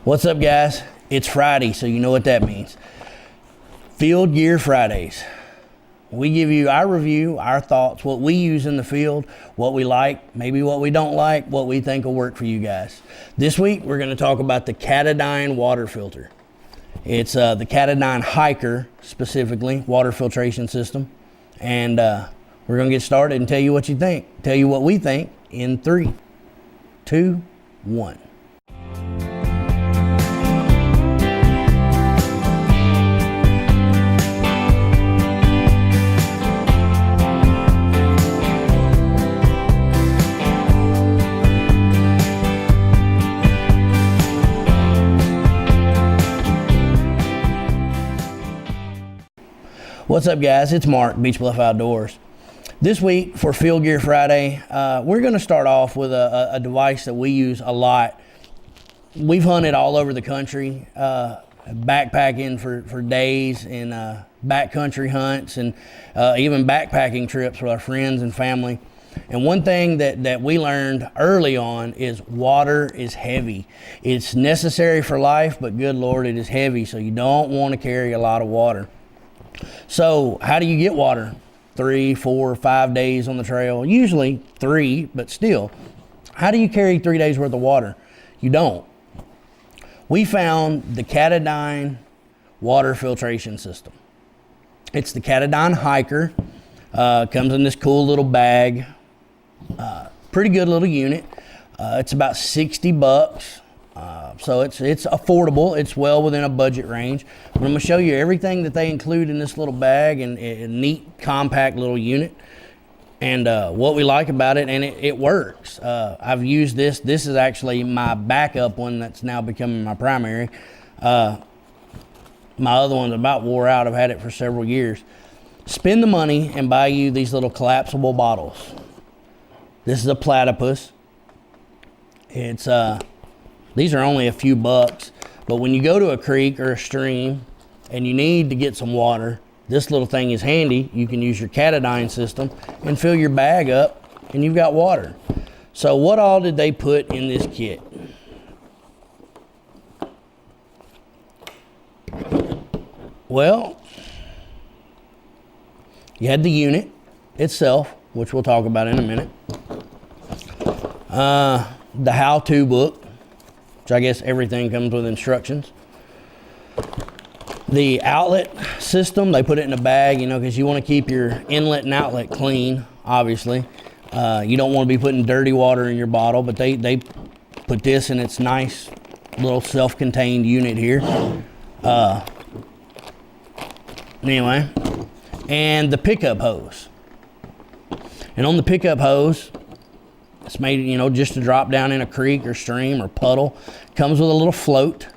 What's up, guys? It's Friday, so you know what that means. Field Gear Fridays. We give you our review, our thoughts, what we use in the field, what we like, maybe what we don't like, what we think will work for you guys. This week, we're going to talk about the Katadyn water filter. It's the Katadyn Hiker, specifically, water filtration system. And we're going to get started and tell you what you think. Tell you what we think in 3, 2, 1. What's up, guys? It's Mark, Beach Bluff Outdoors. This week for Field Gear Friday, we're going to start off with a device that we use a lot. We've hunted all over the country, backpacking for days in backcountry hunts and even backpacking trips with our friends and family. And one thing that we learned early on is water is heavy. It's necessary for life, but good Lord, it is heavy, so you don't want to carry a lot of water. So how do you get water? 3, 4, 5 days on the trail. Usually 3, but still. How do you carry 3 days worth of water? You don't. We found the Katadyn water filtration system. It's the Katadyn Hiker. Comes in this cool little bag. Pretty good little unit. It's about $60. So it's affordable. It's well within a budget range. But I'm going to show you everything that they include in this little bag and a neat, compact little unit. And what we like about it, and it works. I've used this. This is actually my backup one that's now becoming my primary. My other one's about wore out. I've had it for several years. Spend the money and buy you these little collapsible bottles. This is a platypus. It's these are only a few bucks, but when you go to a creek or a stream and you need to get some water, this little thing is handy. You can use your Katadyn system and fill your bag up and you've got water. So what all did they put in this kit? Well, you had the unit itself, which we'll talk about in a minute. The how-to book, which I guess everything comes with instructions. The outlet system, they put it in a bag, because you want to keep your inlet and outlet clean, obviously. You don't want to be putting dirty water in your bottle, but they put this in its nice little self-contained unit here. Anyway, and the pickup hose. And on the pickup hose, it's made, just to drop down in a creek or stream or puddle. Comes with a little float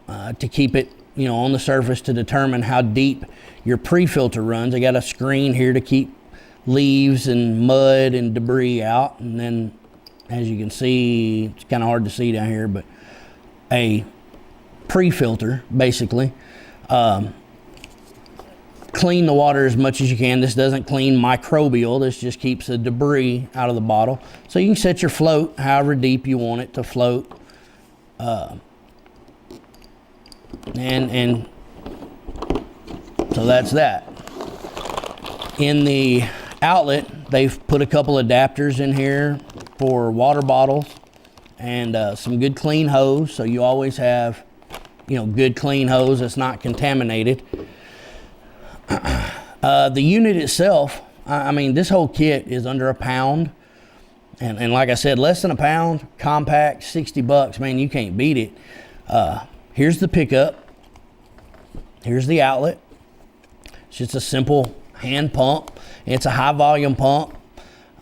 to keep it, on the surface to determine how deep your pre-filter runs. I got a screen here to keep leaves and mud and debris out. And then, as you can see, it's kind of hard to see down here, but a pre-filter, basically. Clean the water as much as you can. This doesn't clean microbial. This just keeps the debris out of the bottle. So you can set your float however deep you want it to float. And so that's that. In the outlet, they've put a couple adapters in here for water bottles and some good clean hose. So you always have, good clean hose that's not contaminated. The unit itself, this whole kit is under a pound. And like I said, less than a pound, compact, $60, man, you can't beat it. Here's the pickup. Here's the outlet. It's just a simple hand pump. It's a high volume pump.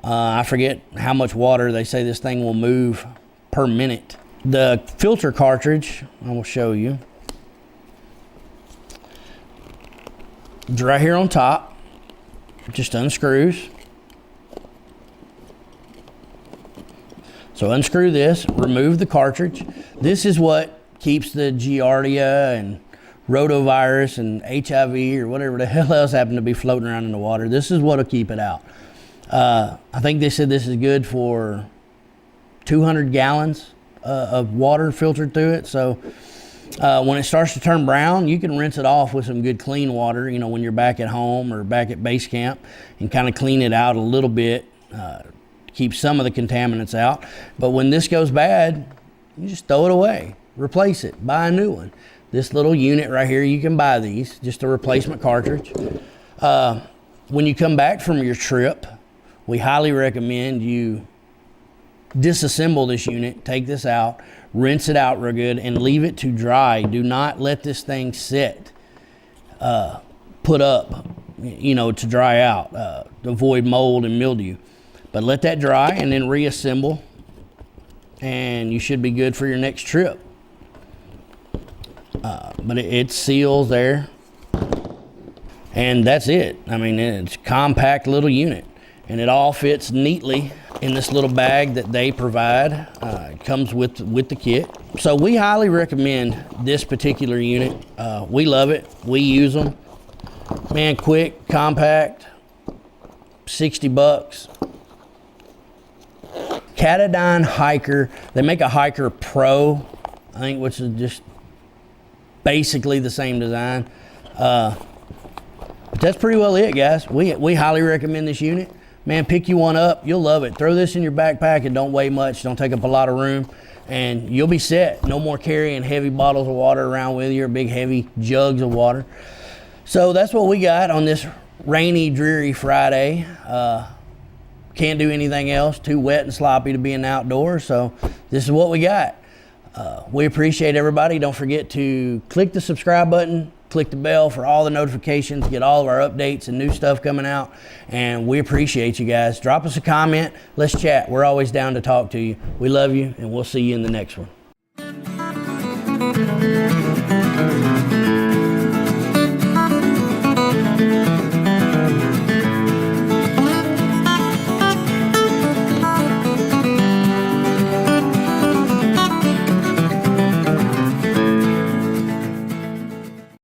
I forget how much water they say this thing will move per minute. The filter cartridge, I will show you. It's right here on top. Just unscrews. So unscrew this, remove the cartridge. This is what keeps the Giardia and rotavirus and HIV or whatever the hell else happened to be floating around in the water. This is what'll keep it out. I think they said this is good for 200 gallons of water filtered through it. So when it starts to turn brown, you can rinse it off with some good clean water, when you're back at home or back at base camp, and kind of clean it out a little bit, keep some of the contaminants out. But when this goes bad, you just throw it away, replace it, buy a new one. This little unit right here, you can buy these, just a replacement cartridge. When you come back from your trip, we highly recommend you disassemble this unit, take this out, rinse it out real good, and leave it to dry. Do not let this thing sit, put up, to dry out, to avoid mold and mildew. But let that dry and then reassemble, and you should be good for your next trip. But it seals there, and that's it. I mean, it's a compact little unit, and it all fits neatly in this little bag that they provide. It comes with the kit. So we highly recommend this particular unit. We love it. We use them. Man, quick, compact, $60. Katadyn Hiker. They make a Hiker Pro, I think, which is just basically the same design. But that's pretty well it, guys. We highly recommend this unit. Man, pick you one up. You'll love it. Throw this in your backpack. It don't weigh much. Don't take up a lot of room. And you'll be set. No more carrying heavy bottles of water around with you or big heavy jugs of water. So that's what we got on this rainy, dreary Friday. Can't do anything else. Too wet and sloppy to be in the outdoors. So this is what we got. We appreciate everybody. Don't forget to click the subscribe button. Click the bell for all the notifications, get all of our updates and new stuff coming out. And we appreciate you guys. Drop us a comment. Let's chat. We're always down to talk to you. We love you, and we'll see you in the next one.